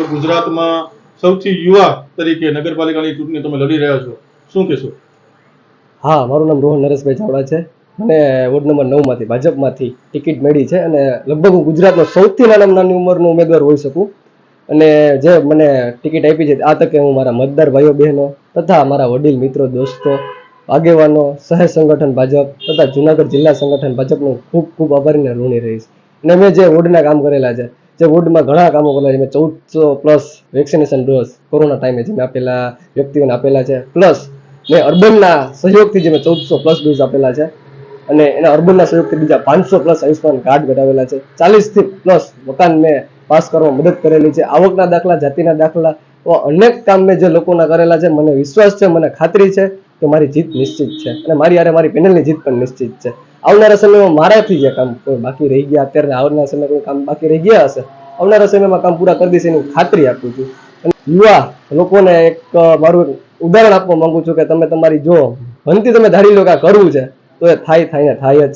તો ગુજરાતમાં સૌથી યુવા તરીકે નગરપાલિકાની ચૂંટણી તમે લડી રહ્યા છો, શું કહેશો? હા, મારું નામ રોહન નરેશભાઈ ચાવડા છે. મને વોર્ડ નંબર 9 માંથી ભાજપમાંથી ટિકિટ મળી છે અને લગભગ હું ગુજરાતનો સૌથી નાની ઉંમરનો ઉમેદવાર હોઈ શકું. અને જે મને ટિકિટ આપી છે આ તકે હું મારા મતદાર ભાઈઓ બહેનો તથા મારા વડીલ મિત્રો દોસ્તો આગેવાનો શહેર સંગઠન ભાજપ તથા જુનાગઢ જિલ્લા સંગઠન ભાજપનું ખૂબ ખૂબ આભારી અને ઋણી રહીશ. અને મેં જે વોર્ડના કામ કરેલા છે, જે વોર્ડમાં ઘણા કામો કરેલા છે, મેં 1400+ વેક્સિનેશન ડોઝ કોરોના ટાઈમે જે મેં આપેલા વ્યક્તિઓને આપેલા છે, પ્લસ મેં અર્બનના સહયોગથી જે મેં 1400+ ડોઝ આપેલા છે અને એના અર્બનના સહયોગથી બીજા 500+ આયુષ્માન કાર્ડ ઘટાવેલા છે. 40+ મકાન મેં પાસ કરવા મદદ કરેલી છે. આવકના દાખલા, જાતિના દાખલા, અનેક કામ મેં જે લોકોના કરેલા છે. મને વિશ્વાસ છે, મને ખાતરી છે કે મારી જીત નિશ્ચિત છે અને મારી પેનલની જીત પણ નિશ્ચિત છે. આવનારા સમયમાં મારાથી જે કામ કોઈ બાકી રહી ગયા, અત્યારે આવનારા સમયમાં કોઈ કામ બાકી રહી ગયા હશે, આવનારા સમયમાં કામ પૂરા કરી દેશે એની ખાતરી આપું છું. અને યુવા લોકોને એક મારું ઉદાહરણ આપવા માંગુ છું કે તમે તમારી જો મનથી તમે ધારી લો કે આ કરવું છે તો એ થાય જ.